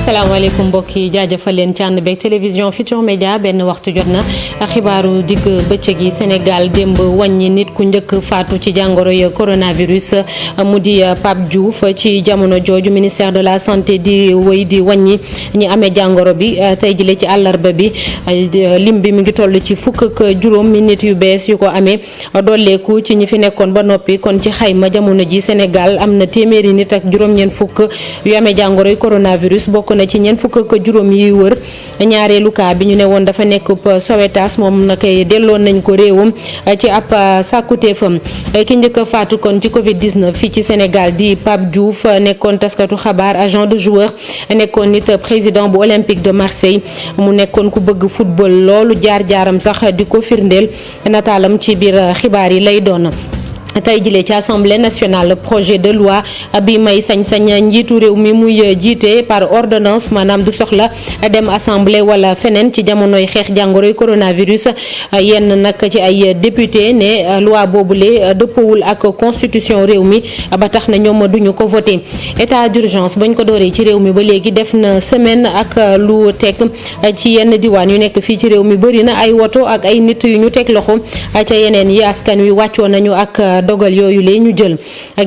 salaamaaleykum mbokk yi jaajëfal leen ci ànd beeg télévision Futurs Médias benn waxtu jot na xibaaru digg bëccëg yi Sénégal démb wàññi nit ku njëkk faatu ci jàngoro yi coronavirus mu di Pape Diouf ci jamono jooju ministère de la santé di wéy di wàññi ñi amee jàngoro bi tey jile ci àllarba bi lim bi mi ngi toll ci fukk ak juróom nit yu bees yu ko amee dolleeku ci ñi fi nekkoon ba noppi kon ci xayma jamono ji Sénégal am na téeméeri nit ak juróom-ñeent fukk yu amee jàngoro yi coronavirus bokk na ci ñeent fukk ak juróom yi wër ñaareelu cas bi ñu ne woon dafa nekk Sowétas moom nag delloon nañ ko réewam ci ab sàkkuteefam ki njëkk a faatu kon ci Covid 19 fii ci Sénégal di Pape Diouf nekkoon taskatu xabaar agent de joueur nekkoon nit président bu Olympique de Marseille mu nekkoon ku bëgg football loolu jaar-jaaram sax di ko firndeel nataalam ci biir xibaar yi lay doon. tey jile ci assemblée nationale projet de loi bi may sañ-sañ njiitu réew mi muy jiite par ordonnance maanaam du soxla dem assemblée wala feneen ci jamonoy xeex jàngoroy coronavirus yenn nag ci ay député ne loi boobule dëppawul ak constitution réew mi ba tax na ñoom duñu ko voté état d'urgence bañ ko dooree ci réew mi ba léegi def na semaine ak lu teg ci yenn diwaan yu nekk fii ci réew mi bëri na ay woto ak ay nit yu ñu teg loxo ca yeneen yi askan wi wàccoo nañu ak dogal yooyu lee ñu jël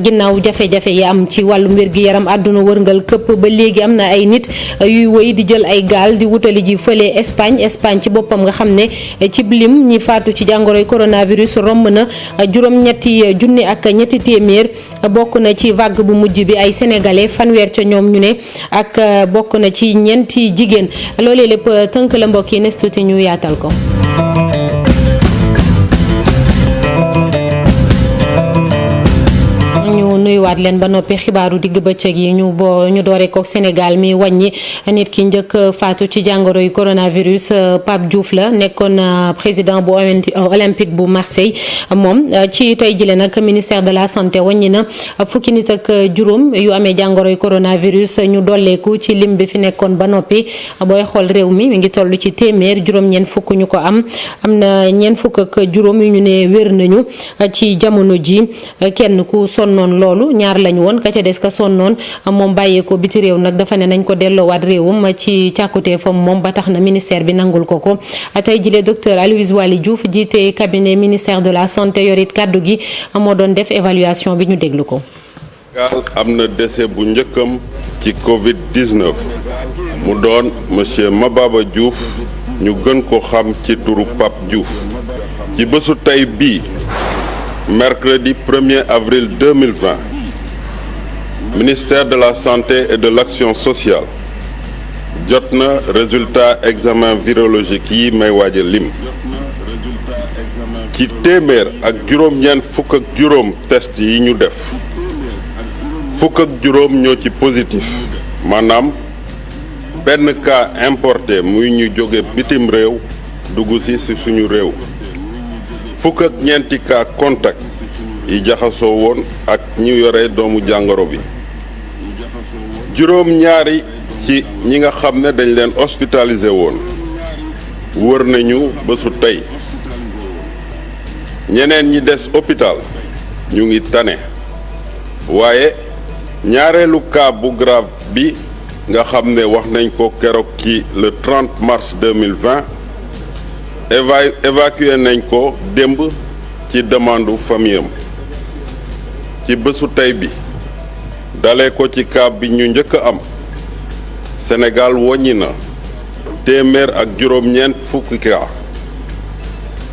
ginnaaw jafe-jafe yi am ci wàllum wér-gi-yaram àdduna wërngal këpp ba léegi am na ay nit yuy wëy di jël ay gaal di wutali ji fële Espagne ci boppam nga xam ne ci lim ñi faatu ci jàngoroy coronavirus romb na juróom-ñetti junni ak ñetti téeméer bokk na ci vague bu mujj bi ay sénégalais fanweer ca ñoom ñu ne ak bokk na ci ñeenti jigéen loolee lépp tënk la mbokk yi nes tuuti ñu yaatal ko. nuyuwaat leen ba noppi xibaaru digg bëccëg yi ñu doore ko Sénégal mi wàññi nit ki njëkk faatu ci jàngoro yu coronavirus Pape Diouf la nekkoon président bu Olympique bu Marseille moom ci tey jile nag ministère de la santé wàññi na fukki nit ak juróom yu amee jàngoro yu coronavirus ñu dolleeku ci lim bi fi nekkoon ba noppi booy xool réew mi ngi toll ci téeméer juróom-ñeent fukk ñu ko am na ñeent fukk ak juróom yu ñu ne wér nañu ci jamono ji kenn ku sonnoon loolu ñaar lañu woon ka ca des ka sonnoon moom bàyyeekoo biti réew nag dafa ne nañ ko delloowaat réewum ci càkkutee fam moom ba tax na ministère bi nangul ko tey jile docteur Aloyse Waly Diouf jiite cabinet ministère de la santé yorit kàddu gi moo doon def évaluation bi ñu déglu ko. am na décès bu njëkkam ci Covid 19 mu doon monsieur Mababa Diouf ñu gën ko xam ci turu Pape Diouf ci bésu tey bii mercredi 1er avril 2020 ministère de la santé et de l'action sociale jot na résultat examen virologique yi may waaj a lim ci téeméer ak juróom-ñeent fukk ak juróom test yi ñu def fukk ak juróom ñoo ci positif maanaam benn cas importé muy ñu jóge bitim réew dugg ci suñu réew fukk ak ñeenti cas contact yi jaxasoo woon ak ñu yore doomu jàngoro bi juróom ñaari ci ñi nga xam ne dañ leen hospitalisé woon wër nañu bésu tey ñeneen ñi des hôpital ñu ngi tane waaye ñaareelu cas bu grave bi nga xam ne wax nañ ko keroog ci le 30 mars 2020 évacué nañ ko démb ci demande famille am ci bésu tey bi dalee ko ci cas bi ñu njëkk a am Sénégal woññi na téeméer ak juróom-ñeent fukki cas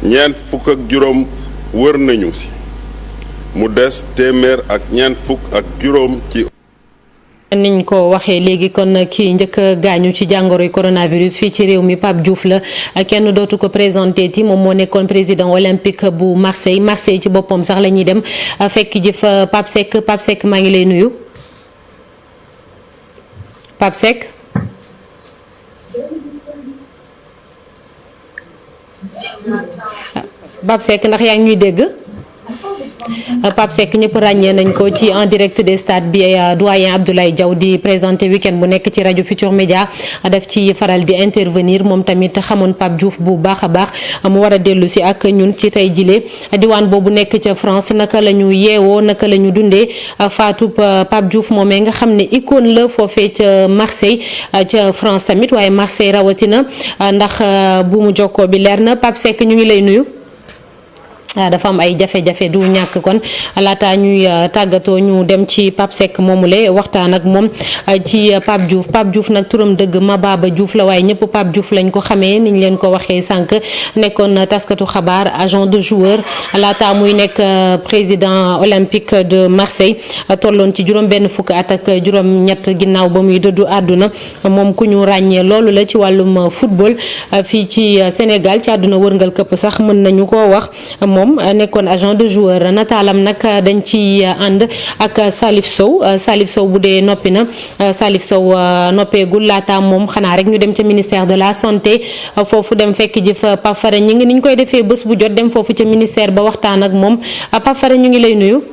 ñeent fukk ak juróom wër nañu ci mu des téeméer ak ñeent fukk ak juróom ci niñ ko waxee léegi kon kii njëkk a gaañu ci jàngoroy coronavirus fii ci réew mi Pape Diouf la kenn dootu ko présenté ti moom moo nekkoon président olympique bu Marseille ci boppam sax la ñuy dem fekk ji fa Pape Seck maa ngi lay nuyu Pape Seck ndax yaa ngi ñuy dégg Pape Seck ñëpp ràññee nañ ko ci en direct des stades bi doyen Abdoulaye Diaw di présenté week-end bu nekk ci rajo Futur Média daf ci faral di intervenir moom tamit xamoon Pape Diouf bu baax a baax mu war a dellu si ak ñun ci tey jile diwaan boobu nekk ca France naka la ñu yeewoo naka la ñu dundee faatu Pape Diouf moomee nga xam ne icône la foofee ca Marseille ca France tamit waaye Marseille rawatina ndax bu mu jokkoo bi leer na Pape Seck ñu ngi lay nuyu. dafa am ay jafe-jafe du ñàkk kon laata ñuy tàggatoo ñu dem ci Pape Seck moomule waxtaan ak moom ci Pape Diouf nag turam dëgg Mababa Diouf la waaye ñëpp Pape Diouf lañ ko xamee niñ leen ko waxee sànq nekkoon taskatu xabaar agent de joueur laata muy nekk président olympique de Marseille tolloon ci juróom-benn fukk at ak juróom-ñett ginnaaw ba muy dëddu àdduna moom ku ñu ràññee loolu la ci wàllum football fii ci Sénégal ci àdduna wërngal këpp sax mën nañu koo wax moom nekkoon agent de joueur nataalam nag dañ ci ànd ak Salif Sow bu dee noppi na Salif Sow noppeegul laata moom xanaa rek ñu dem ca ministère de la santé foofu dem fekk ji fa Pape Fara ñi ngi niñ koy defee bés bu jot dem foofu ca ministère ba waxtaan ak moom Pape Fara ñu ngi lay nuyu.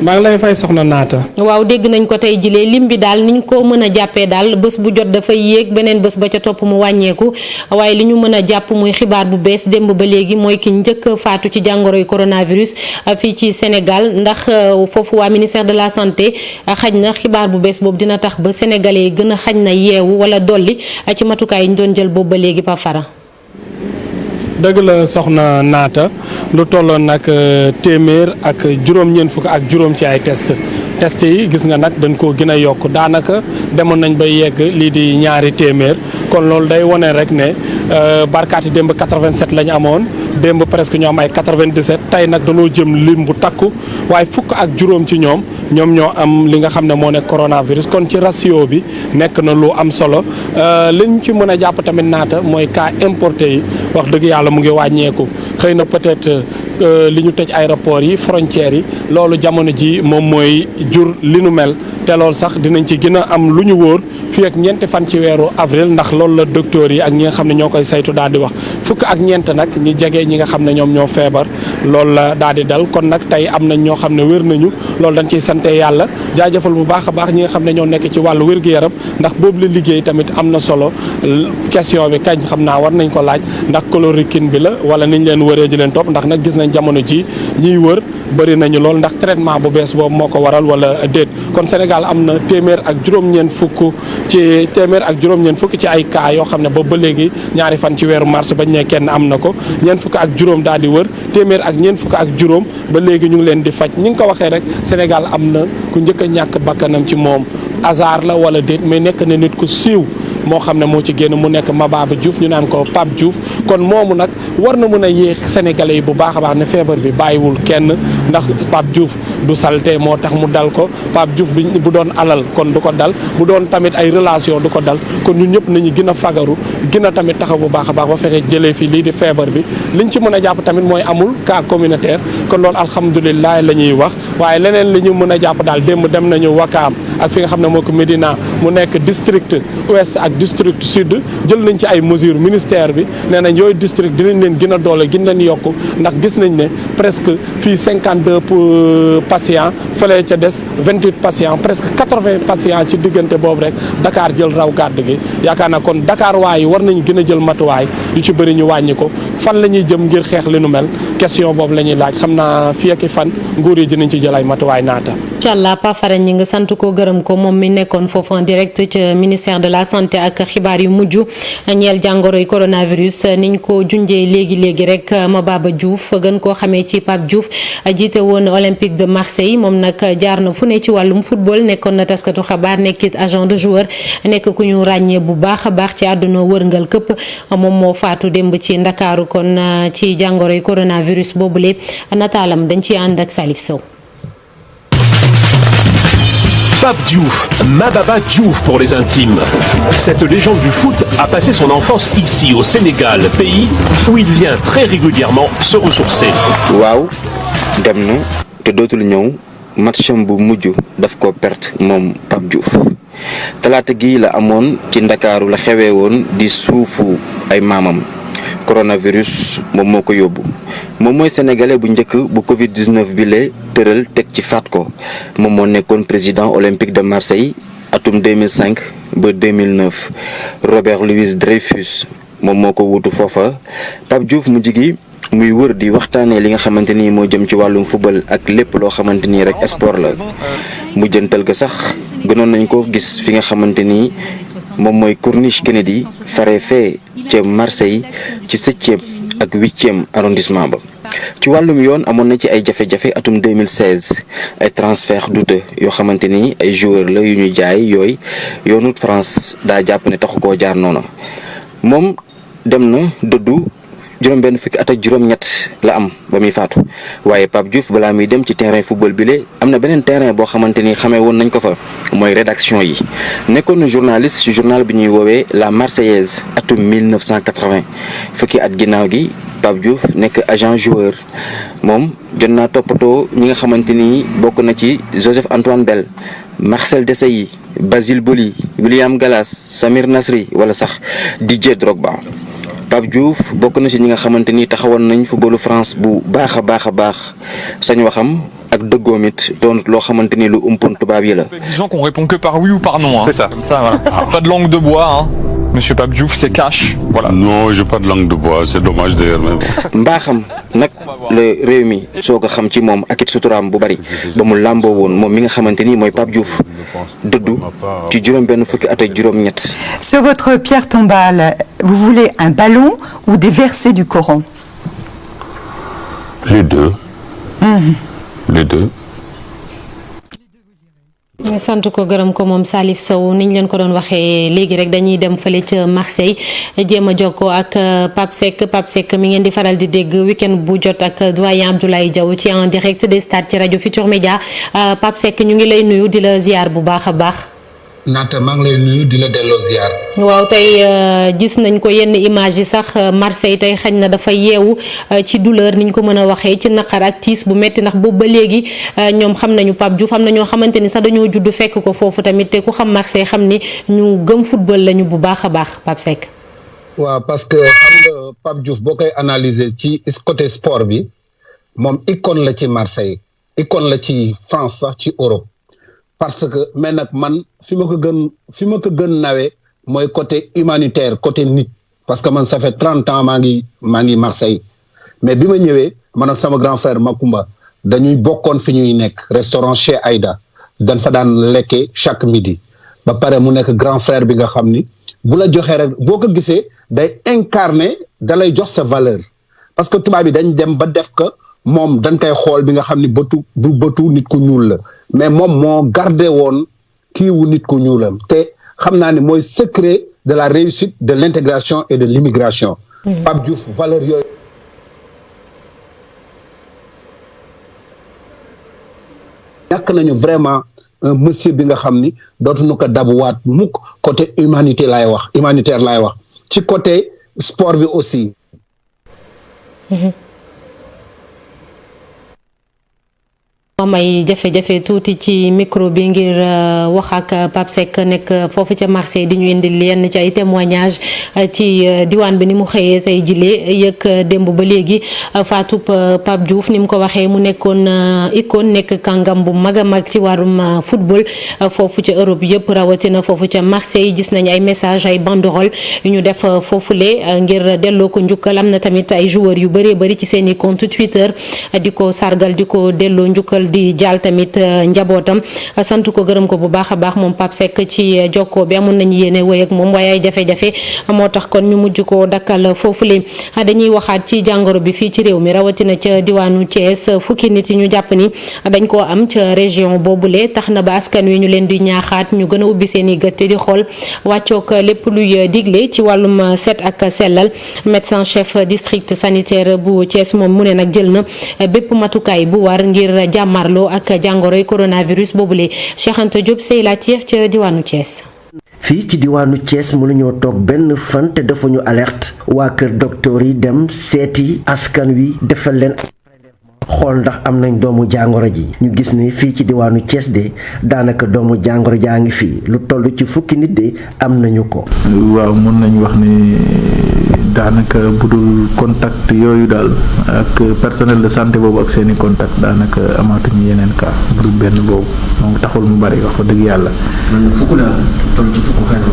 maa ngi lay fay soxna Naata. waaw dégg nañ ko tey jilee lim bi daal niñ ko mën a jàppee daal bés bu jot dafay yéeg beneen bés ba ca topp mu wàññeeku waaye li ñu mën a jàpp muy xibaar bu bees démb ba léegi mooy ki njëkk faatu ci jàngoroy coronavirus fii ci Sénégal ndax foofu waa ministère de la santé xaj na xibaar bu bees boobu dina tax ba sénégalais yi gën a xaj na yeewu wala dolli ci matukaay yi ñu doon jël boobu ba léegi Pape Fara. dëgg la soxna Naata lu tolloon nag téeméer ak juróom-ñeent fukk ak juróom ci ay test yi gis nga nag dañ koo gën a yokk daanaka demoon nañ ba yegg lii di ñaari téeméer kon loolu day wone rek ne barkaati démb 87 la ñu amoon démb presque ñoo am ay 97 tey nag dañoo jëm lim bu takku waaye fukk ak juróom ci ñoom ñoo am li nga xam ne moo nekk coronavirus kon ci ratio bi nekk na lu am solo liñ ci mën a jàpp tamit Naata mooy cas importé yi wax dëgg yàlla mu ngi wàññeeku xëy na peut-être li ñu tëj aéroport yi frontières yi loolu jamono ji moom mooy jur li nu mel te loolu sax dinañ ci gën a am lu ñu wóor fii ak ñeenti fan ci weeru avril ndax loolu la docteur yi ak ñi nga xam ne ñoo koy saytu daal di wax fukk ak ñeent nag ñi jege ñi nga xam ne ñoom ñoo feebar loolu la daal di dal kon nag tey am nañ ñoo xam ne wér nañu loolu dañ ciy sante yàlla jaajëfal bu baax a baax ñi nga xam ne ñoo nekk ci wàllu wér-gu-yaram ndax boobu la liggéey tamit am na solo question bi kañ xam naa war nañ ko laaj ndax chloroquine bi la wala niñ leen wëree di leen topp ndax nag gis nañ jamono ji ñiy wër bëri nañu lool ndax traitement bu bees boobu moo ko waral wala déet kon Sénégal am na téeméer ak juróom-ñeent fukk ci ay cas yoo xam ne boobu ba léegi ñaari fan ci weeru mars bañ ne kenn am na ko ñeent fukk ak juróom daal di wër téeméer ak ñeent fukk ak juróom ba léegi ñu ngi leen di faj ñi nga ko waxee rek Sénégal am na ku njëkk a ñàkk bakkanam ci moom hasard la wala déet mais nekk na nit ku siiw moo xam ne moo ci génn mu nekk Mababa Diouf ñu naan ko Pape Diouf kon moomu nag war na mën a yéex sénégalais yi bu baax a baax ne feebar bi bàyyiwul kenn ndax Pape Diouf du salte moo tax mu dal ko Pape Diouf bi bu doon alal kon du ko dal bu doon tamit ay relation du ko dal kon ñun ñëpp nañu gën a fagaru gën a tamit taxaw bu baax a baax ba fexe jëlee fi lii di feebar bi liñ ci mën a jàpp tamit mooy amul cas communautaire kon loolu alhamdulilah la ñuy wax waaye leneen li ñu mën a jàpp daal démb dem nañu Wakaam ak fi nga xam ne moo ko Médina mu nekk district ouest ak district sud jël nañ ci ay mesures ministère bi nee nañ yooyu district dinañ leen gën a doole gën leen yokk ndax gis nañ ne presque fii 52 patients fële ca des 28 patients presque 80 patients ci diggante boobu rek Dakar jël raw gàdd gi yaakaar naa kon Dakar waaye war nañu gën a jël matuwaay yu ci bëri ñu wàññi ko fan la ñuy jëm ngir xeex li nu mel question boobu la ñuy laaj xam naa fii ak fan nguur yi dinañ ci jël ay matuwaay Naata. incha allah Pape Fara ñi nga sant ko gërëm ko moom mi nekkoon foofu en direct ci ministère de la santé ak xibaar yu mujj ñeel jàngoroy coronavirus niñ ko junjee léegi rek Mababa Diouf gën koo xamee ci Pape Diouf jiite woon Olympique de Marseille moom nag jaar na fu ne ci wàllum football nekkoon na taskatu xabaar nekkit agent de joueur nekk ku ñu ràññee bu baax a baax ci àdduna wërngal këpp moom moo faatu démb ci Ndakaaru kon ci jàngoroy coronavirus boobule nataalam dañ ciy ànd ak Salif Sow. Pape Diouf, Mababa Diouf pour les intimes. Cette légende du foot a passé son enfance ici au Sénégal, pays où il vient très régulièrement se ressourcer. waaw dem na te dootul ñëw matcham bu mujj daf ko perte moom Pape Diouf talaata gi la amoon ci Ndakaaru la xewee woon di suufu ay maamam coronavirus moom moo ko yóbbu moom mooy sénégalais bu njëkk bu Covid-19 bi la tëral teg ci faat ko moom moo nekkoon président olympique de Marseille atum 2005 ba 2009 Robert Louis Dreyfus moom moo ko wuutu foofa Pape Diouf mu jigi muy wër di waxtaanee li nga xamante ni moo jëm ci wàllum football ak lépp loo xamante ni rek sport la mu jëntal ko sax gënoon nañ ko gis fi nga xamante ni moom mooy Corniche Kennedy fare fee ca Marseille ci 7e ak 8e arrondissement ba. ci wàllum yoon amoon na ci ay jafe-jafe atum 2016 ay transfert douteux yoo xamante ni ay joueur la yu ñu jaay yooyu yoonu France daa jàpp ne taxu koo jaar noonu moom dem na dëddu juróom-benn fukki at ak juróom-ñett la am ba muy faatu waaye Pape Diouf balaa muy dem ci terrain football bi le am na beneen terrain boo xamante ni xamee woon nañ ko fa mooy rédaction yi nekkoon na journaliste ci journal bi ñuy woowee La Marseillaise atum 1980 fukki at ginnaaw gi Pape Diouf nekk agent joueur moom jot naa toppatoo ñi nga xamante ni bokk na ci Joseph Antoine Bell Marcel Desailly Basile Boli William Gallas Samir Nasri wala sax Didier Drogba. Pape Diouf bokk na ci ñi nga xamante ni taxawoon nañ footballu France bu baax a baax sañ waxam ak dëggoom it doonut loo xamante ni lu umpoon tubaab yi la. Exigeant qu'on répond que par oui ou par non. Hein. C'est ça. Comme ça, voilà. Pas de langue de bois. Hein. Monsieur Pape Diouf, c'est cash. Voilà. Non, j'ai pas de langue de bois, c'est dommage d'ailleurs mais bon. mbaaxam nag la réew mi soo ko xam ci moom ak it suturaam bu bari ba mu làmboo woon moom mi nga xamante ni mooy Pape Diouf dëddu ci juróom-benn fukki at ak juróom-ñett. Sur votre pierre tombale, vous voulez un ballon ou des versets du Coran? Les deux. Les deux. sant ko gërëm ko moom Salif Sow niñ leen ko doon waxee léegi rek dañuy dem fële ca Marseille jéem a jokkoo ak Pape Seck mi ngeen di faral di dégg week-end bu jot ak doyen Abdoulaye Diaw ci en direct des stades ci rajo Futur Média Pape Seck ñu ngi lay nuyu di la ziar bu baax a baax. naata maa ngi lay nuyu di la delloo ziar. waaw tey gis nañ ko yenn image yi sax Marseille tey xañ na dafa yeewu ci douleur niñ ko mën a waxee ci naqar ak tiis bu metti ndax boobu ba léegi ñoom xam nañu Pape Diouf am na ñoo xamante ni sax dañoo judd fekk ko foofu tamit te ku xam Marseille xam ni ñu gëm football lañu bu baax a baax Pape Seck. waaw parce que xam nga Pape Diouf boo koy analyser ci côté sport bi moom icône la ci Marseille icône la ci France sax ci Europe. parce que mais nag man fi ma ko gën nawee mooy côté humanitaire côté nit parce que man ça fait 30 ans maa ngi Marseille mais bi ma ñëwee man ak sama grand frère Makumba dañuy bokkoon fi ñuy nekk restaurant chez Aïda dañ fa daan lekkee chaque midi ba pare mu nekk grand frère bi nga xam ni bu la joxee rek boo ko gisee day incarner da lay jox sa valeur parce que tubaab bi dañ dem ba def ko moom dañ koy xool bi nga xam ni bëtu nit ku ñuul la mais moom moo gardé woon kiiwu nit ku ñuulam te xam naa ne mooy secret de la réussite de l'intégration et de l'immigration. Pape Diouf valeur yooyu. ñàkk nañu vraiment un monsieur bi nga xam ni dootuñu ko dabuwaat mukk côté humanitaire laay wax ci côté sport bi aussi. may jafe-jafe tuuti ci micro bi ngir wax ak Pape Seck nekk foofu ca Marseille di ñu indil yenn ci ay témoignage ci diwaan bi ni mu xëyee tey jilee yëg démb ba léegi faatu Pape Diouf ni mu ko waxee mu nekkoon icône nekk kàngam bu mag a mag ci wàllum football foofu ca Europe yëpp rawatina foofu ca Marseille gis nañ ay message ay banderole yu ñu def foofule ngir delloo ko njukkal am na tamit ay joueurs yu bëree bëri ci seeni compte Twitter di ko sargal di ko delloo njukkal di jaal tamit njabootam sant ko gërëm ko bu baax a baax moom Pape Seck ci jokkoo bi amoon nañu yéene wéy ak moom waaye ay jafe-jafe moo tax kon ñu mujj ko dakkal foofule dañuy waxaat ci jàngoro bi fii ci réew mi rawatina ca diwaanu Thiès fukki nit yi ñu jàpp ni dañ koo am ca région boobule tax na ba askan wi ñu leen di ñaaxaat ñu gën a ubbi seen i gët te di xool wàccoog lépp luy digle ci wàllum set ak sellal médecin chef district sanitaire bu Thiès moom mu ne nag jël na bépp matukaay bu war ngir jàmmarloo ak jàngoroy coronavirus boobule Cheikh Anta Diop sey la tiir ca diwaanu Thiès. fii ci diwaanu Thiès mënuñoo toog benn fan te defuñu alerte waa kër docteur yi dem seeti askan wi defal leen xool ndax am nañ doomu jàngoro ji ñu gis ni fii ci diwaanu Thiès de daanaka doomu jàngoro jaa ngi fii lu toll ci fukki nit de am nañu ko. waaw mën nañu wax ni daanaka budul contact yooyu daal ak personnel de santé boobu ak seeni contact daanaka amaatuñu yeneen cas budul benn boobu donc taxul mu bari wax fa dëgg yàlla. fukk daal toll ci fukk xel.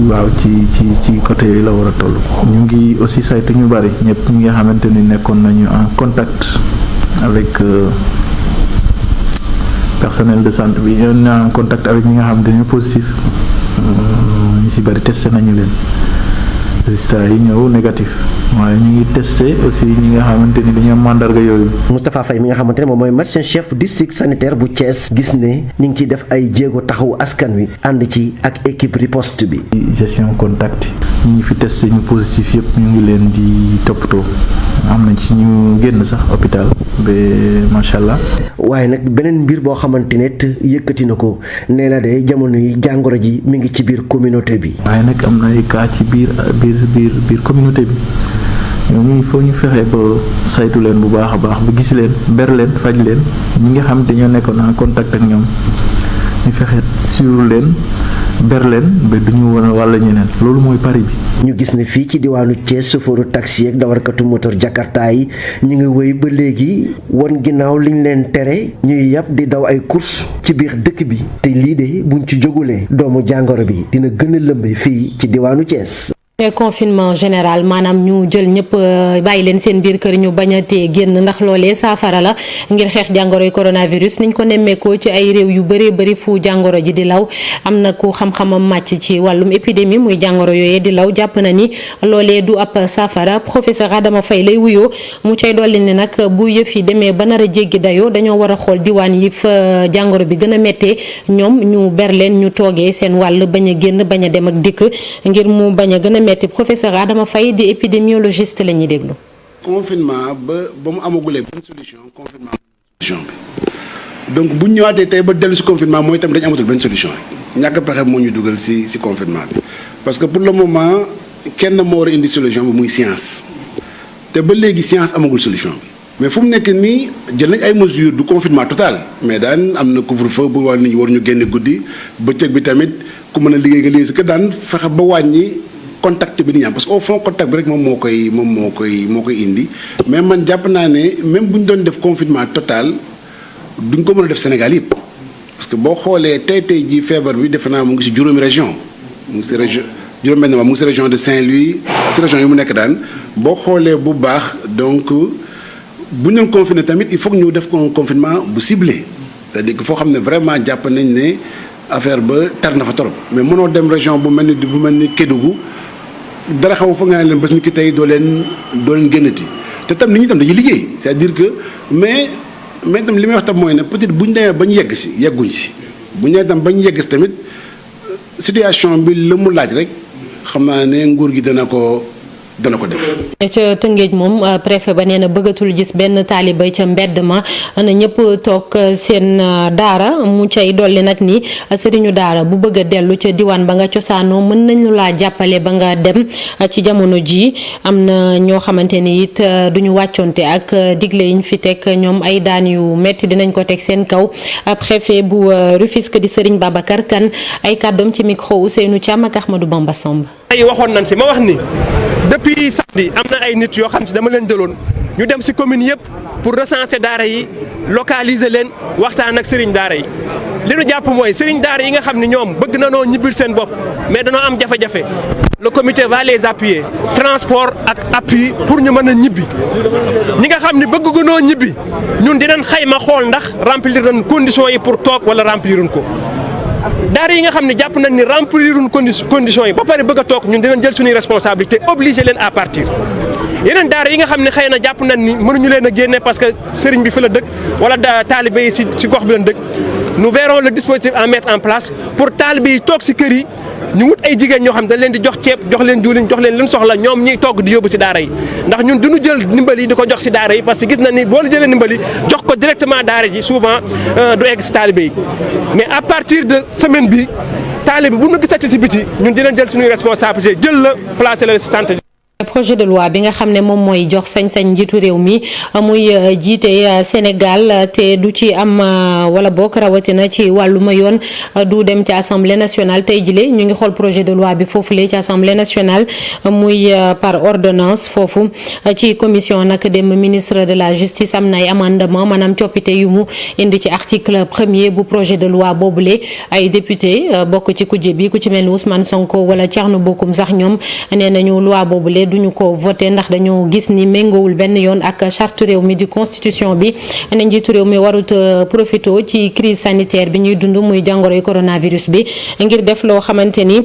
waaw ci côté yooyu la war a toll. ñu ngi aussi saytu ñu bari ñëpp ñi nga xamante ni nekkoon nañu en contact avec personnel de santé bi ñoo en contact avec ñi nga xam ne dañu positif ñu ci bari testé nañu leen. résultats yi ñëw négatif waaye ñu ngi testé aussi ñi nga xamante ni dañoo mandarga yooyu. Moustapha Faye mi nga xamante ne moom mooy médecin chef district sanitaire bu Thiès gis ne ñu ngi ciy def ay jéego taxawu askan wi ànd ci ak équipe riposte bi. gestion contact ñi ngi fi testé ñu positif yëpp ñu ngi leen di toppatoo am nañ ci ñu génn sax hôpital ba macha allah. waaye nag beneen mbir boo xamante ne yëkkati na ko nee na de jamono yi jàngoro ji mi ngi ci biir communauté bi. waaye nag am na ay cas ci biir communauté bi ñoom il faut ñu fexe ba saytu leen bu baax a baax ba gis leen ber leen faj leen ñi nga xam dañoo nekkoon en contact ak ñoom ñu fexe suivre leen ber leen ba du ñu wan walla ñeneen loolu mooy pari bi. ñu gis ne fii ci diwaanu Thiès chauffeuru taxi ak dawarkatu moteur Jakarta yi ñu ngi wéy ba léegi wan ginnaaw liñ leen tere ñuy yàpp di daw ay course ci biir dëkk bi te lii de buñ ci jógulee doomu jàngoro bi dina gën a lëmbe fii ci diwaanu Thiès. confinement général maanaam ñu jël ñëpp bàyyi leen seen biir kër ñu bañ a tee génn ndax loolee saafara la ngir xeex jàngoroy coronavirus niñ ko nemmeekoo ci ay réew yu bëree bëri fu jàngoro ji di law am na ku xam-xamam màcc ci wàllum épidémie muy jàngoro yooyee di law jàpp na ni loolee du ab saafara professeur Adama Faye lay wuyoo mu cay dolli ne nag bu yëf yi demee ba nar a jéggi dayoo dañoo war a xool diwaan yi fa jàngoro bi gën a méttee ñoom ñu ber leen ñu toogee seen wàll bañ a génn bañ a dem ak dikk ngir mu bañ a gën a metti professeur Adama Faye di épidémiologiste la ñuy déglu. confinement ba mu amagulee benn solution confinement solution bi donc bu ñu ñëwaatee tey ba dellu si confinement mooy itam dañu amatul benn solution rek ñàkk pexe moo ñu dugal si confinement bi parce que pour le moment kenn moo war a indi solution bi muy science te ba léegi science amagul solution bi mais fu mu nekk nii jël nañ ay mesures du confinement total mais daan am na couvre-feu bu wax nit ñi war ñu génne guddi bëccëg bi tamit ku mën a liggéey nga liggéey si kër daan fexe ba wàññi. contact bi ni ñam parce que au fond contact bi rek moom moo koy indi mais man jàpp naa ne même bu ñu doon def confinement total duñ ko mën a def Sénégal yëpp parce que boo xoolee tey jii feebar bi defe naa mu ngi si juróomi région mu ngi si région juróom-benn mu ngi si région de Saint-Louis si région yi mu nekk daan boo xoolee bu baax donc bu ñu doon confiné tamit il faut que ñu def un confinement bu ciblé c'est-à-dire que foo xam ne vraiment jàpp nañ ne affaire ba tar na fa trop mais mënoo dem région bu mel ni Kédougou dara xaw fa nga ne leen bés ni ki tey doo leen génnati te tam nit ñi tam dañuy liggéey c'est-à-dire que mais tam li may wax tam mooy ne peut-être bu ñu demee ba ñu yegg si yegguñ si bu ñu demee tam ba ñu yegg si tamit situation bi la mu laaj rek xam naa ne nguur gi dana ko def. ca Tëngéej moom préfet ba nee na bëggatul gis benn taaliba ca mbedd ma na ñëpp toog seen daara mu cay dolli nag ni sëriñu daara bu bëgg a dellu ca diwaan ba nga cosaanoo mën nañu laa jàppale ba nga dem ci jamono ji am na ñoo xamante ni it duñu wàccoonte ak digle yiñ fi teg ñoom ay daan yu metti dinañ ko teg seen kaw préfet bu Rufisque di Serigne Babacar Kane ay kàddoom ci micro Ousseynou Thiam ak Ahmadou Bamba Samb. ay waxoon nañ si ma wax ni depuis samedi am na ay nit yoo xam si dama leen jëloon ñu dem si commune yëpp pour recenser daara yi localiser leen waxtaan ak sëriñ daara yi li ñu jàpp mooy sëriñ daara yi nga xam ne ñoom bëgg na noo ñibbil seen bopp mais danoo am jafe-jafe le comité va les appuyer transport ak appui pour ñu mën a ñibbi ñi nga xam ne bëgg gu noo ñibbi ñun dinañ xayma xool ndax remplir nañ conditions yi pour toog wala rempliruñ ko daara yi nga xam ne jàpp nañ ni rempliruñ conditions yi ba pare bëgg a toog ñun dinañ jël suñuy responsabilité obligé leen à partir yeneen daara yi nga xam ne xëy na jàpp nañ ni mënuñu leen a génne parce que sëriñ bi fi la dëkk wala taalibe yi si gox bi leen dëkk nous verrons le dispositif à mettre en place pour taalibe yi toog si kër yi ñu wut ay jigéen ñoo xam dañ leen di jox ceeb jox leen diwlin jox leen lu soxla ñoom ñuy togg di yóbbu si daara yi ndax ñun duñu jël ndimbal yi di ko jox si daara yi parce que gis na ni boo la jëlee ndimbal yi jox ko directement daara ji souvent du egg si taalibe yi mais à partir de semaine bi taalibe bu ñu gisati si biti ñun dinañ jël suñuy responsabilité jël la placer la si santé. projet de loi bi nga xam ne moom mooy jox sañ-sañ njiitu réew mi muy jiite Sénégal te du ci am wala bokk rawatina ci wàllum yoon du dem ci assemblée nationale tey jile ñu ngi xool projet de loi bi foofule ci assemblée nationale muy par ordonnance foofu ci commission nag dem ministre de la justice am na ay amendement maanaam coppite yu mu indi ci article 1er bu projet de loi boobule ay député bokk ci kujje bi ku ci mel ni Ousmane Sonko wala Thierno Bocoum sax ñoom nee nañu loi boobule duñu ko voté ndax dañoo gis ni méngoowul benn yoon ak charte réew mi di constitution bi ne njiitu réew mi warut profito ci crise sanitaire bi ñuy dund muy jàngoroy coronavirus bi ngir def loo xamante ni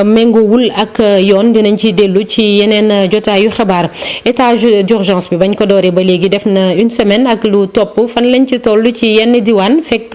méngoowul ak yoon dinañ ci dellu ci yeneen jotaayu xibaar état d'urgence bi bañ ko dooree ba léegi def na une semaine ak lu topp fan lañ ci toll ci yenn diwaan fekk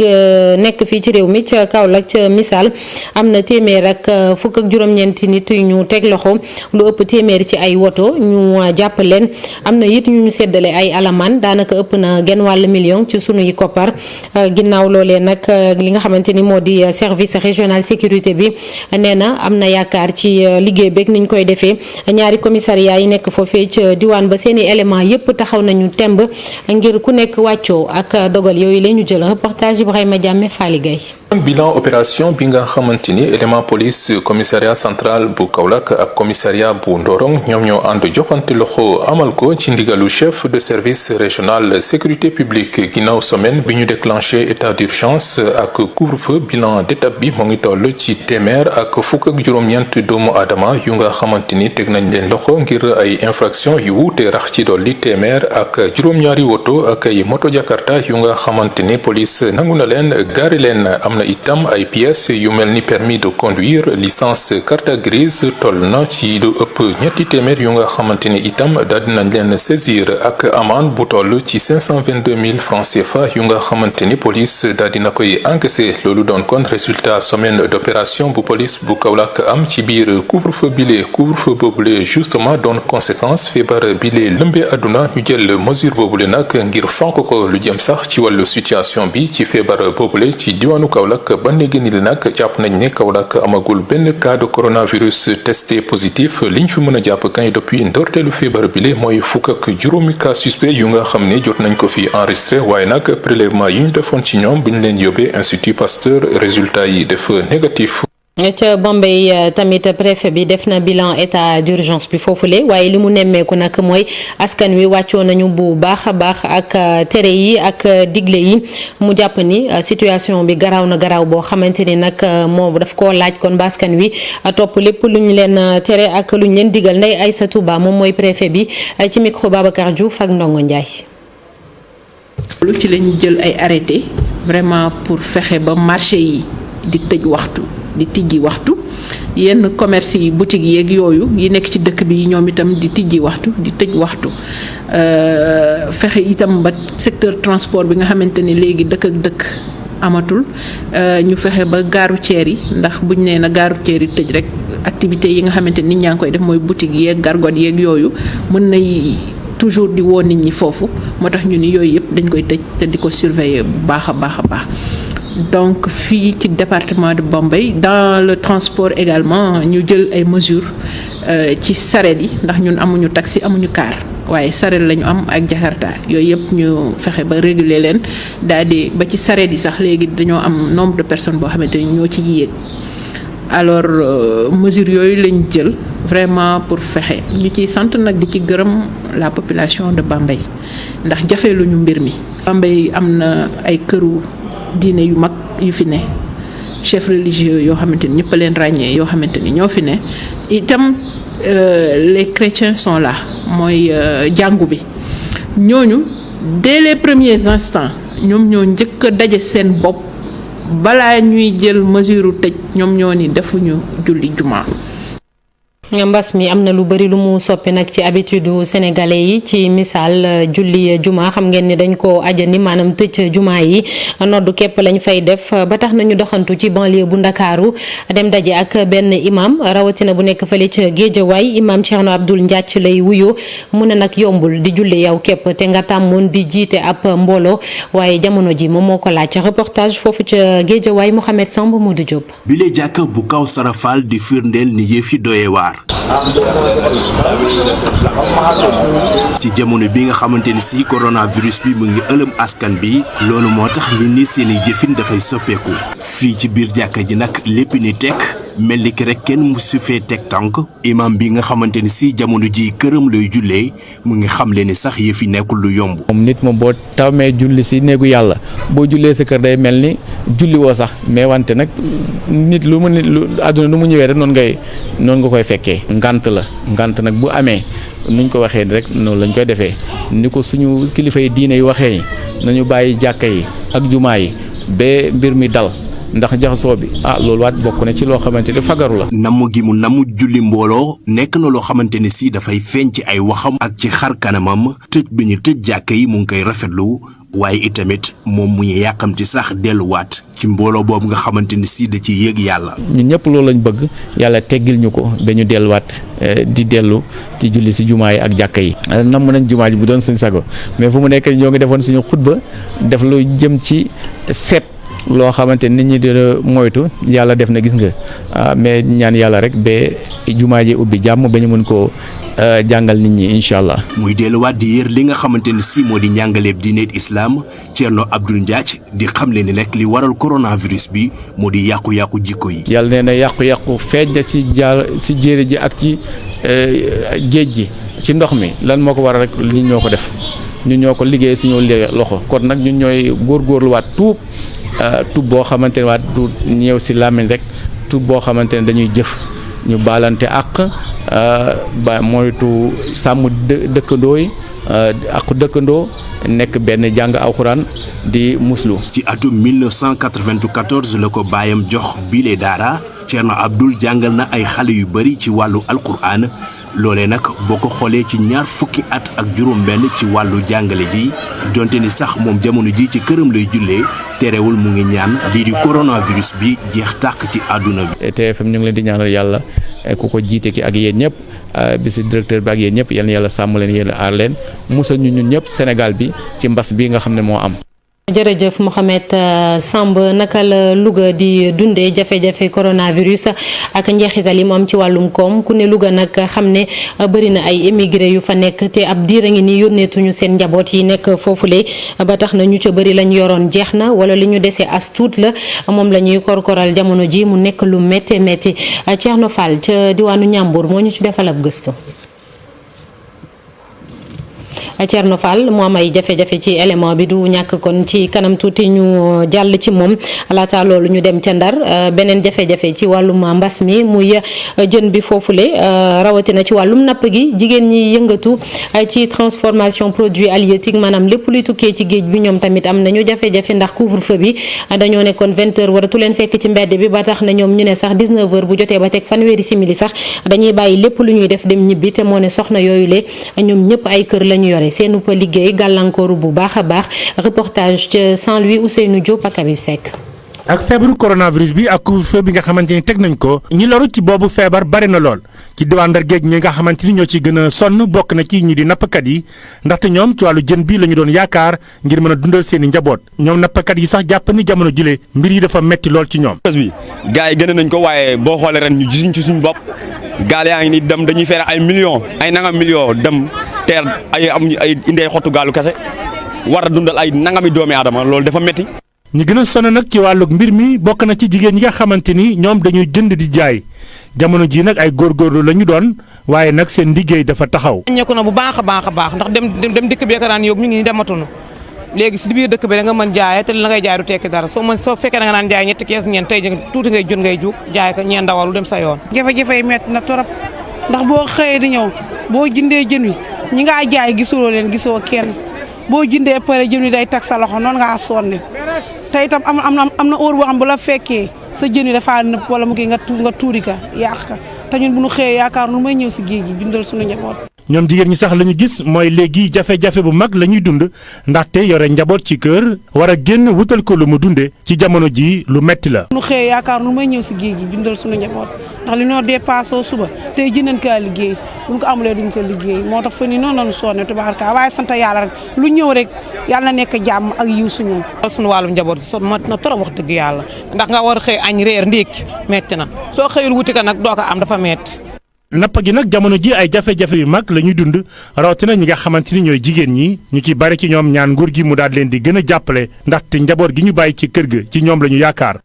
nekk fii ci réew mi ca Kaolack ca misaal am na téeméer ak fukk ak juróom-ñeenti nit yu ñu teg loxo lu ëpp téeméer ci ay woto ñu jàpp leen am na it ñu séddale ay alamaan daanaka ëpp na genn wàll million ci sunuy koppar ginnaaw loolee nag li nga xamante ni moo di service régional sécurité bi nee na am na yaakaar ci liggéey beeg niñ koy defee ñaari commissariat yi nekk foofee ca diwaan ba seeni élément yépp taxaw nañu temb ngir ku nekk wàccoo ak dogal yooyu la ñu jël reportage Ibrahima Diame Fally Gueye. bilan opération bi nga xamante ni élément police commissariat central bu Kaolack ak commissariat bu Ndorong ñoom ñoo ànd joxante loxo amal ko ci ndigalu chef de service régional sécurité publique ginnaaw semaine bi ñu déclenché état d'urgence ak couvre-feu bilan d'étape bi moo ngi toll ci téeméer ak fukk ak juróom-ñeent doomu aadama yu nga xamante ni teg nañ leen loxo ngir ay infraction yu wuute rax ci dolli téeméer ak juróom-ñaari woto ak ay moto jakarta yu nga xamante ni police nangu na leen gaari leen am na itam ay pièces yu mel ni permis de conduire licence carte grise toll na ci lu ëpp ñetti téeméer yu nga xamante ni itam daal dinañ leen saisir ak amende bu toll ci 522 000 francs CFA yu nga xamante ni police daal dina koy encaissé loolu doon kon résultat semaine d'opération bu police bu Kaolack am ci biir couvre-feu boobule justement doon conséquence feebar bile lëmbe àdduna ñu jël mesure boobule nag ngir fank ko lu jëm sax ci wàllu situation bi ci feebar boobule ci diwaanu Kaolack ba léegi ni la nag jàpp nañ ne Kaolack amagul benn cas de coronavirus testé positif liñ fi mën a jàpp kay depuis ndorteelu feebar bile mooy fukk ak juróomi cas suspect yu nga xam ne jot nañ ko fi enregistré waaye nag prélèvement yi ñu defoon ci ñoom bi ñu leen yóbbee Institut Pasteur résultat yi def négatif. ca Bombay tamit préfet bi def na bilan état d'urgence bi foofule waaye li mu nemmeeku nag mooy askan wi wàccoo nañu bu baax a baax ak tere yi ak digle yi mu jàpp ni situation bi garaaw na garaaw boo xamante ni nag moom daf koo laaj kon ba askan wi topp lépp lu ñu leen tere ak lu ñu leen digal Ndeye Aïssatou Ba moom mooy préfet bi ci micro Babacar Diouf ak Ndongo Ndiaye. lu ci lañu jël ay arrêté vraiment pour fexe ba marché yi di tëj waxtu. di tijji waxtu yenn commerce yi boutique yeeg yooyu yi nekk ci dëkk bi ñoom itam di tijji waxtu di tëj waxtu fexe itam ba secteur transport bi nga xamante ni léegi dëkk ak dëkk amatul ñu fexe ba gare routière yi ndax buñ nee na gare routière yi tëj rek activités yi nga xamante ni nit ñaa ngi koy def mooy boutique yeeg gargote yeeg yooyu mën nay toujours di woo nit ñi foofu moo tax ñu ni yooyu yëpp dañ koy tëj te di ko surveiller bu baax a baax a baax. Donc fii ci département de Bombay dans le transport également ñu jël ay mesures ci saret yi ndax ñun amuñu taxi amuñu car waaye saret lañu am ak jakarta yooyu yëpp ñu fexe ba réguler leen daal di ba ci saret yi sax léegi dañoo am nombre de personnes boo xamante ni ñoo ci yéeg alors mesures yooyu lañ jël vraiment pour fexe ñu ciy sant nag di ci gërëm la population de Bombay ndax jafeeluñu mbir mi. Bombay am na ay këru diine yu mag yu fi ne chef religieux yoo xamante ni ñëpp a leen ràññee yoo xamante ni ñoo fi ne itam les chrétiens sont là mooy jàngu bi ñooñu dès les premiers instants ñoom ñoo njëkk a daje seen bopp balaa ñuy jël mesure tëj ñoom ñoo ni defuñu julli jumaa. mbas mi am na lu bari lu mu soppi nag ci habitude sénégalais yi ci misaal julli juma xam ngeen ni dañ ko ajani maanaam tëj juma yi noddu képp lañ fay def ba tax nañu doxantu ci banlieue bu Ndakaaru dem daje ak benn imam rawatina bu nekk fële ca Géejawaay imam Thierno Abdoul Ndiath lay wuyoo mu ne nag yombul di julli yow képp te nga tàmmoon di jiite ab mbooloo waaye jamono ji moom moo ko laaj reportage foofu ca Géejawaay Mohamed Samb Modou Diop. bile jàkk bu kaw sarafal di firndeel ni yëf yi doyee waar ci jamono bi nga xamante ni si coronavirus bi mu ngi ëlëm askan bi loolu moo tax nit ñi seeni jëfin dafay soppeeku fii ci biir jàkka ji nag lépp ni tekk mel ni ki rek kenn musu fee teg tànk imam bi nga xamante ni si jamono ji këram lay jullee mu ngi xamle ni sax yëfi nekkul lu yomb. moom nit moom boo tawmee julli si néegu yàlla boo jullee sa kër day mel ni julli woo sax mais wante nag nit lu àdduna lu mu ñëwee rek noonu nga koy fekkee. ngant nag bu amee nuñ ko waxee rek noonu lañ koy defee ni ko suñu kilifa yi diine yi waxee nañu bàyyi jàkka yi ak jumaa yi ba mbir mi dal ndax jaxasoo bi loolu waat bokk na ci loo xamante ni fagaru la. namm gi mu namm julli mbooloo nekk na loo xamante ni si dafay feeñ ci ay waxam ak ci xar kanamam tëj bi ñu tëj jàkka yi mu ngi koy rafetlu waaye itamit moom mu ñu yàqamti sax delluwaat ci mbooloo boobu nga xamante ni si da ci yéeg yàlla. ñun ñëpp loolu lañ bëgg yàlla teggil ñu ko ba ñu delluwaat di dellu ci julli si jumaa yi ak jàkka yi. namm nañ jumaa ji bu doon suñ sago mais fu mu nekk ñoo ngi defoon suñu xutba def lu jëm ci set. loo xamante nit ñi di moytu yàlla def na gis nga mais ñaan yàlla rek ba jumaa ji ubbi jàmm ba ñu mën koo jàngal nit ñi incha allah. muy delluwaat di yër li nga xamante ni si moo di njàngaleeb diineet islam Thierno Abdoul Ndiaye di xamle ni rek li waral coronavirus bi moo di yàqu-yàqu jikko yi. yàlla nee na yàqu-yàqu feeñ na si si jéere ji ak ci géej gi ci ndox mi lan moo ko waral rek ñun ñoo ko def ñun ñoo ko liggéey suñu loxo kon nag ñun ñooy góorgóorluwaat tuub. tub boo xamante ne waat du ñëw si làmmiñ rek tub boo xamante ne dañuy jëf ñu baalante àq ba moytu sàmm dëkkandoo yi àqu dëkkandoo nekk benn jàng alxuraan di muslu. ci atum 1994 la ko baayam jox bile daara Thierno Abdoul jàngal na ay xale yu bari ci wàllu alxuraan loolee nag boo ko xoolee ci ñaar fukki at ak juróom-benn ci wàllu jàngale ji donte ni sax moom jamono ji ci këram lay jullee terewul mu ngi ñaan lii di coronavirus bi jeex tàkk ci àdduna bi. TFM ñu ngi leen di ñaanal yàlla ku ko jiite ki ak yéen ñëpp bi si directeur bi ak yéen ñëpp yal na yàlla sàmm leen yéen aar leen musal ñu ñun ñëpp Sénégal bi ci mbas bi nga xam ne moo am. jërëjëf Mohamed Samb naka la Louga di dundee jafe-jafe coronavirus ak njeexital yi mu am ci wàllum koom ku ne Louga nag xam ne bëri na ay émigré yu fa nekk te ab diir a ngi nii yónneetuñu seen njaboot yi nekk foofule ba tax na ñu ca bëri lañ yoroon jeex na wala li ñu desee as tuut la moom la ñuy korkoral jamono ji mu nekk lu métti métti Thierno Fall ca diwaanu Ñàmbur moo ñu ci defal ab gëstu. Thierno Fall moo am ay jafe-jafe ci élément bi du ñàkk kon ci kanam tuuti ñu jàll ci moom laata loolu ñu dem ca Ndar beneen jafe-jafe ci wàllum mbas mi muy jën bi foofule rawatina ci wàllum napp gi jigéen ñi yëngatu ci transformation produit halieutique maanaam lépp luy tukkee ci géej bi ñoom tamit am nañu jafe-jafe ndax couvre-feu bi dañoo nekkoon 20h waratu leen fekk ci mbedd bi ba tax na ñoom ñu ne sax 19h bu jotee ba teg fanweeri simili sax dañuy bàyyi lépp lu ñuy def dem ñibbi te moo ne soxna yooyu le ñoom ñëpp ay kër la ñu yore seenu pa liggéey gàllankooru bu baax a baax reportage ca Saint-Louis Ousseynou Diop ak Habib Seck. ak feebaru coronavirus bi ak couvre-feu bi nga xamante ni teg nañ ko ñi loru ci boobu feebar bari na lool ci diwaan Ndar géej ñi nga xamante ni ñoo ci gën a sonn bokk na ci ñi di nappkat yi ndaxte ñoom ci wàllu jën bi la ñu doon yaakaar ngir mën a dundal seen i njaboot ñoom nappkat yi sax jàpp ni jamono jile mbir yi dafa metti lool ci ñoom. bi gars yi gën nañ ko waaye boo xoolee ren ñu gisuñ ci suñu bopp gaal yaa ngi ni dem dañuy fere ay millions ay nangam millions dem teer ay indi ay xottu gaalu kese war a dundal ay nangami doomi aadama loolu dafa metti. ñi gën a sonn nag ci wàllug mbir mi bokk na ci jigéen ñi nga xamante ni ñoom dañuy jënd di jaay jamono ji nag ay góorgóorlu la ñu doon waaye nag seen liggéey dafa taxaw. ñeeku na bu baax a baax a baax ndax dem dëkk bi yaakaar naa yóbbu ñu ngi nii dematunu léegi si biir dëkk bi da nga mën jaayee te la ngay jaay du tekki dara soo fekkee da nga naan jaay ñetti kees ñeent tey tuuti ngay jot ngay juug jaay ko ñeen ndawalu dem sa yoon. jafe-jafe yi métti na torop ndax boo xëyee di ñëw boo jëndee jën wi ñi ngaa jaay gisuloo leen gisoo kenn boo jëndee pare jën wi day tag sa loxo noonu ngaa sonne te itam am na óor boo xam bu la fekkee sa jën wi dafaa nëpp wala mu kii nga tuuri ka yàq ka te ñun bu ñu xëyee yaakaar nu may ñëw si géej gi dundal suñu njaboot. ñoom jigéen ñi sax la ñu gis mooy léegi jafe-jafe bu mag la ñuy dund ndaxte yore njaboot ci kër war a génn wutal ko lu mu dunde ci jamono ji lu metti la. nu xëyee yaakaar nu may ñëw si géej gi dundal suñu njaboot ndax li ñoo dépassé suba tey jëndan kaa liggéey buñ ko amulee duñ ko liggéey moo tax fa ni noonu lañu sonne tubaarka waaye sant yàlla rek lu ñëw rek yàlla na nekk jàmm ak yiw suñu. suñu wàllum njaboot so mat na trop wax dëgg yàlla ndax nga war a xëy añ reer ndékki metti na soo xëyul wuti ka nag doo ko am dafa metti napp gi nag jamono ji ay jafe-jafe yu mag la ñuy dund rawatina ñi nga xamante ni ñooy jigéen ñi ñu ci bari ci ñoom ñaan nguur gi mu daal leen di gën a jàppale ndaxte njaboot gi ñu bàyyi ci kër ga ci ñoom la ñu yaakaar.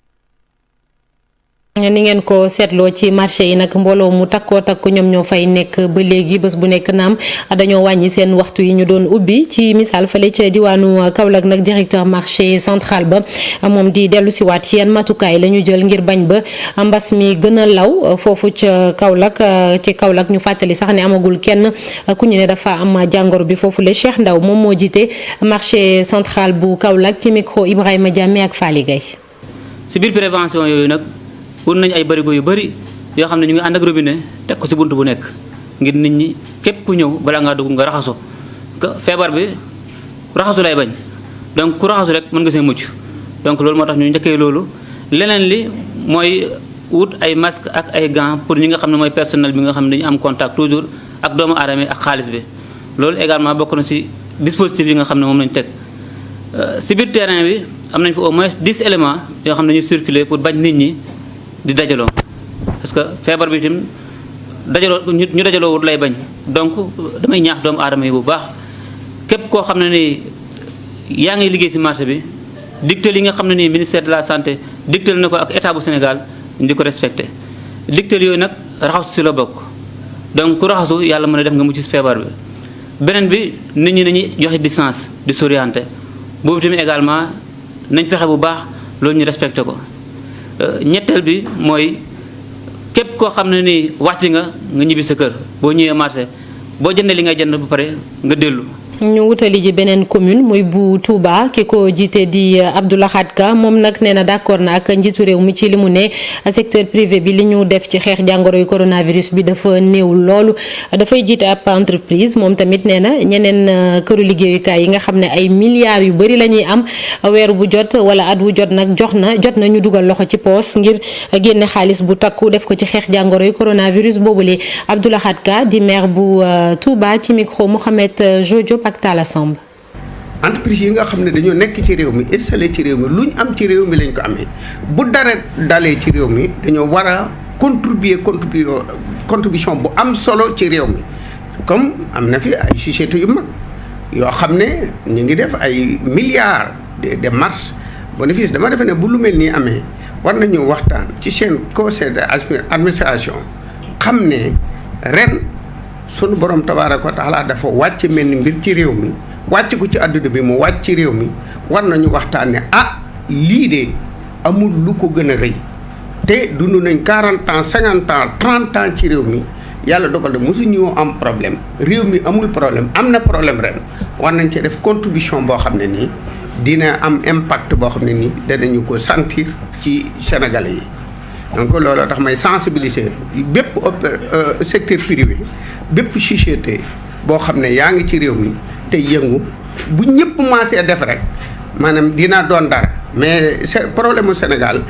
ni ngeen ko seetloo ci marché yi nag mbooloo mu takkoo takku ñoom ñoo fay nekk ba léegi bés bu nekk naam dañoo wàññi seen waxtu yi ñu doon ubbi ci misaal fële ca diwaanu Kaolack nag directeur marché central ba moom di dellu si waat ci yan matukaay la ñu jël ngir bañ ba mbas mi gën a law foofu ca Kaolack ci Kaolack ñu fàttali sax ne amagul kenn ku ñu ne dafa am jàngoro bi foofu le Cheikh Ndaw moom moo jiite marché central bu Kaolack ci micro Ibrahima Diame ak Fally Gueye. si biir prévention yooyu nag wut nañ ay barigo yu bëri yoo xam ne ñu ngi ànd ak robinet teg ko ci bunt bu nekk ngir nit ñi képp ku ñëw balaa ngaa dugg nga raxasu feebar bi raxasu lay bañ donc ku raxasu rek mën nga see mucc donc loolu moo tax ñu njëkkee loolu. leneen li mooy wut ay masque ak ay gants pour ñi nga xam ne mooy personnel bi nga xam ne dañu am contact toujours ak doomu aadama ak xaalis bi loolu également bokk na ci dispositif yi nga xam ne moom lañu teg. ci biir terrain bi am nañ fa au moins 10 éléments yoo xam ne ñu circuler pour bañ nit ñi di dajaloo parce que feebar bi itam dajaloo ñu dajaloo wut lay bañ donc damay ñaax doomu aadama yi bu baax képp koo xam ne ni yaa ngi liggéey ci marché bi dictée yi nga xam ne nii ministère de la santé dictée na ko ak état bu Sénégal di ko respecté dictée yooyu nag raxasu ci la bokk donc ku raxasu yàlla mën a def nga mucc ci feebar bi. beneen bi nit ñi nañuy joxe distance di soriante boobu tamit également nañ fexe bu baax loolu ñu respecté ko. ñetteel bi mooy képp koo xam ne nii wàcc nga ñibbi sa kër boo ñëwee marché boo jëndee li ngay jënd ba pare nga dellu. ñu wutali ji beneen commune muy bu Touba ki ko jiite di Abdou Lahad Ka moom nag nee na d'accord na ak njiitu réew mi ci li mu ne secteur privé bi li ñu def ci xeex jàngoro yu coronavirus bi dafa néew loolu dafay jiite ab entreprise moom tamit nee na ñeneen këru liggéeyukaay yi nga xam ne ay milliards yu bari la ñuy am weer bu jot wala at wu jot nag jot na ñu dugal loxo ci poos ngir génne xaalis bu takku def ko ci xeex jàngoro yu coronavirus boobule Abdou Lahad Ka di maire bu Touba ci micro Mohamed Jojo ak Talla Samb. entreprise yi nga xam ne dañoo nekk ci réew mi installé ci réew mi lu ñu am ci réew mi lañ ko amee bu dara dalee ci réew mi dañoo war a contribution bu am solo ci réew mi comme am na fi ay sociétés yu mag yoo xam ne ñu ngi def ay milliards de marge bénéfice dama defe ne bu lu mel nii amee war nañu waxtaan ci seen conseil d'administration xam ne ren sunu borom tabaaraka wa taala dafa wàcc mel ni mbir ci réew mi wàcc ko ci àdduna bi mu wàcc ci réew mi war nañu waxtaan ne lii de amul lu ko gën a rëy te dund nañ 40 ans 50 ans 30 ans ci réew mi yàlla dogal na mosuñu am problème réew mi amul problème am na problème ren war nañ ci def contribution boo xam ne nii dina am impact boo xam ne nii danañu ko sentir ci Sénégalais yi donc looloo tax may sensibiliser bépp secteur privé bépp société boo xam ne yaa ngi ci réew mi te yëngu bu ñëpp maasee def rek maanaam dina doon dara mais problème mu Sénégal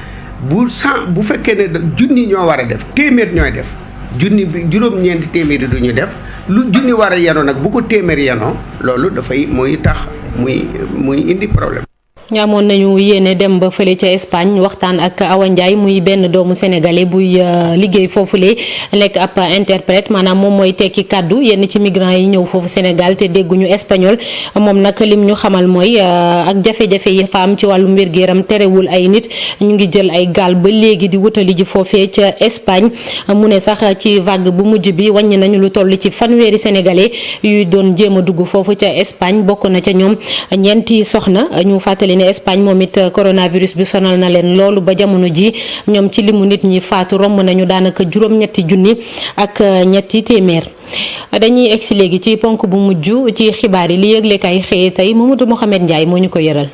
bu fekkee ne junni ñoo war a def téeméer ñooy def junni bi juróom-ñeenti téeméeri du ñu def lu junni war a yenoo nag bu ko téeméeri yenoo loolu dafay mooy tax muy indi problème. ñaamoon nañu yéene dem ba fële ca Espagne waxtaan ak Awa Ndiaye muy benn doomu sénégalais buy liggéey foofule nekk ab interprète maanaam moom mooy tekki kàddu yenn ci migrants yi ñëw foofu Sénégal te dégguñu espagnol moom nag lim ñu xamal mooy ak jafe-jafe yi fa am ci wàllum wér-gu-yaram terewul ay nit ñu ngi jël ay gaal ba léegi di wutali ji foofee ca Espagne mu ne sax ci vague bu mujj bi wàññi nañu lu toll ci fanweeri sénégalais yuy doon jéem a dugg foofu ca Espagne bokk na ca ñoom ñeenti soxna ñu fàttali Espagne moom it coronavirus bi sonal na leen loolu ba jamono ji ñoom ci limu nit ñi faatu romb nañu daanaka juróom-ñetti junni ak ñetti téeméer dañuy egsi léegi ci ponk bu mujj ci xibaar yi li yëgle kay xëye tey Mamadou Mohamed Ndiaye moo ñu ko yëral.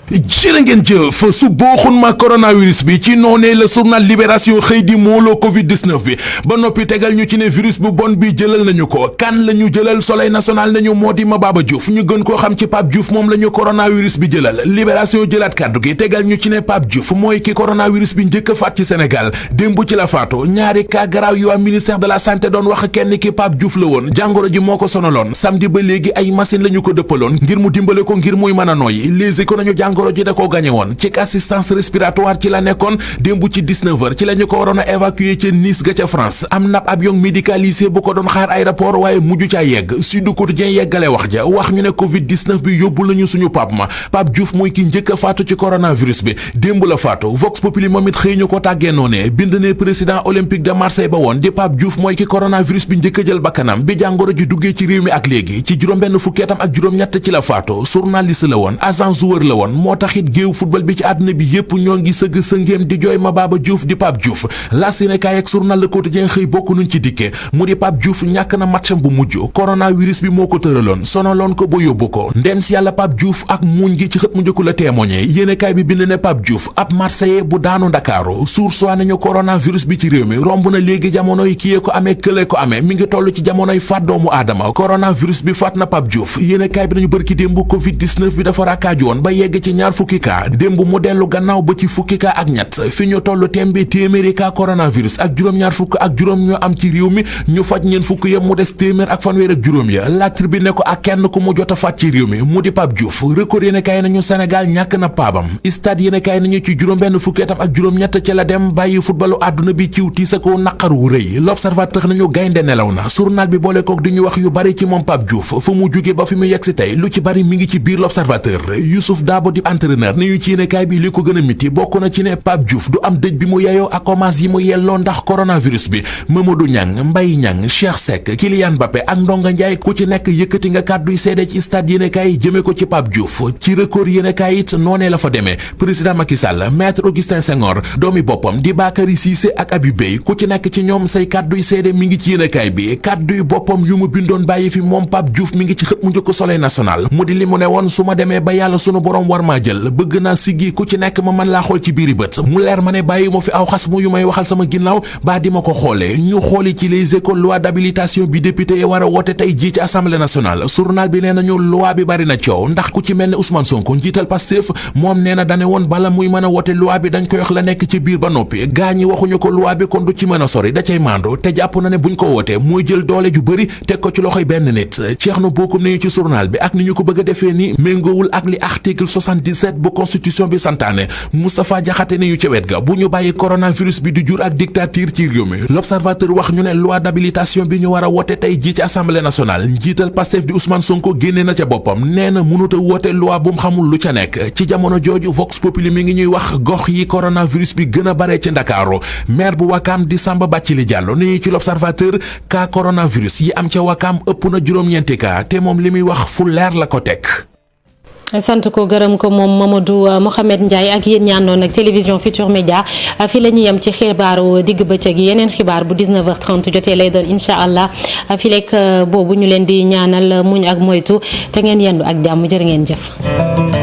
jërë ngeen jëf su booxun ma coronavirus bi ci noonee la journal Libération xëy di mooloo Covid 19 bi ba noppi tegal ñu ci ne virus bu bon bi jëlal nañu ko kan la ñu jëlal Soleil national nañu moo di Mababa Diouf ñu gën koo xam ci Pape Diouf moom la ñu coronavirus bi jëlal Libération jëlaat kàddu gi tegal ñu ci ne Pape Diouf mooy ki coronavirus bi njëkk a faat ci Sénégal démb ci la faatu ñaari cas grave yu am ministère de la santé doon wax kenn ki Pape Diouf la woon jàngoro ji moo ko sonaloon samedi ba léegi ay machine la ñu ko dëppaloon ngir mu dimbale ko ngir muy mën a nooy Les Échos nañu jàngoro ji da koo gañe woon ci assistance respiratoire ci la nekkoon démb ci 19h ci la ñu ko waroon a évacuer ca Nice ga ca France am na avion médicalisé bu ko doon xaar aéroport waaye mujj caa yegg Sud Quotidien yeggale wax ja wax ñu ne Covid 19 bi yóbbu lañu suñu Pape ma Pape Diouf mooy ki njëkk a faatu ci coronavirus bi démb la faatu Vox Populi moom it xëy ñu ko tàggee noone bind ne président olympique de Marseille ba woon di Pape Diouf mooy ki coronavirus bi njëkk a jël bakkanam bi jàngoro ji duggee ci réew mi ak léegi ci juróom-benn fukkeetam ak juróom-ñett ci la faatu journaliste la woon agent joueur la woon moo taxit géew football bi ci àdduna bi yépp ñoo ngi sëgg sëngéem di jooy Mababa Diouf di Pape Diouf la Sénégal ak journal Le Quotidien xëy bokk nuñ ci dikke mu di Pape Diouf ñàkk na matcham bu mujj coronavirus bi moo ko tëraloon sonaloon ko ba yóbbu ko ndem si yàlla Pape Diouf ak muñ gi ci xët mu njëkku la témoigné yéenekaay bi bind ne Pape Diouf ab Marseillais bu daanu Ndakaaru source nañu coronavirus bi ci réew mi romb na léegi jamonoy kiyee ko amee kële ko amee mi ngi toll ci jamonoy faat doomu aadama coronavirus bi faat na Pape Diouf yéenekaay bi nañu bërki démb Covid 19 bi dafa rakkaaju woon ba yegg ci ñaar fukki cas démb mu dellu gannaaw ba ci fukki cas ak ñett fi ñu toll tembe téeméeri cas coronavirus ak juróom-ñaar fukk ak juróom ñoo am ci réew mi ñu faj ñeen fukk ya mu des téeméer ak fanweer ak juróom ya La Tribune ne ko ak kenn ku mu jot a faat ci réew mi mu di Pape Diouf Record yéenekaay nañu Sénégal ñàkk na paabam stade yéenekaay nañu ci juróom-benn fukkeetam ak juróom-ñett ci la dem bàyyi footballu àdduna bi ciw tiis ak naqar wu rëy L'Observateur nañu gaynde nelaw na journal bi boole kook di ñu wax yu bari ci moom Pape Diouf fa mu jóge ba fi mu yegg si tey lu ci bari mi ngi ci biir L'Observateur Youssouf Dabo di entraîneur nañu ci yéenekaay bi li ko gën a miti bokk na ci ne Pape Diouf du am dëj bi mu yeyoo ak hommage yi mu yelloo ndax coronavirus bi Mamadou Niang Mbaye Niang Cheikh Seck Kylian Mbappé ak Ndonga Ndiaye ku ci nekk yëkkati nga kàdduy seede ci stade yéenekaay jëme ko ci Pape Diouf ci Record yéenekaay it noonee la fa demee président Macky Sall maître Augustin Senghor doomi boppam di Bakary Cissé ak Habib Beye ku ci nekk ci ñoom say kàdduy seede mi ngi ci yéenekaay bi kàdduy boppam yu mu bindoon bàyyi fi moom Pape Diouf mi ngi ci xët mu njëkk Soleil national mu di li mu ne woon su ma demee ba yàlla sunu borom war maa jël bëgg naa siggi ku ci nekk ma mën laa xool ci biiri bët mu leer ma ne bàyyi ma fi aw xas mu yu may waxal sama ginnaaw baa di ma ko xoolee ñu xooli ci les écoles loi d'habilitation bi député yi war a woote tey jii ci assemblée nationale journal bi nee nañu loi bi bari na coow ndax ku ci mel ne Ousmane Sonko njiital Pastef moom nee na dane woon bala muy mën a woote loi bi dañ koy wax la nekk ci biir ba noppi gaa ñi waxuñu ko loi bi kon du ci mën a sori da cay mando te jàpp na ne buñ ko wootee mooy jël doole ju bëri teg ko ci loxoy benn nit Thierno Bocoum nañu ci journal bi ak ni ñu ko bëgg a defee ni méngoowul ak li article 77 bu constitution bi santaane Moustapha Diakhaté nañu ca wet ga bu ñu bàyyi coronavirus bi di jur ak dictature ci réew mi L'Observateur wax ñu ne loi d'habilitation bi ñu war a woote tey jii ci assemblée nationale njiital Pastef di Ousmane Sonko génne na ca boppam nee na mënut a woote loi bu mu xamul lu ca nekk ci jamono jooju Vox Populi mi ngi ñuy wax gox yi coronavirus bi gën a bare ci Ndakaaru maire bu Wakaam di Samba Bathily Diallo ni ci L'Observateur cas coronavirus yi am ca Wakaam ëpp na juróom-ñeenti cas te moom li muy wax fu leer la ko teg. sant ko gërëm ko moom Mamadou Mohamed Ndiaye ak yéen ñaanoon ak télévision Futur Média fii la ñuy yem ci xibaaru digg bëccëg yi yeneen xibaar bu 19h30 jotee lay doon incha allah fii lekk boobu ñu leen di ñaanal muñ ak moytu te ngeen yendu ak jàmm jërë ngeen jëf.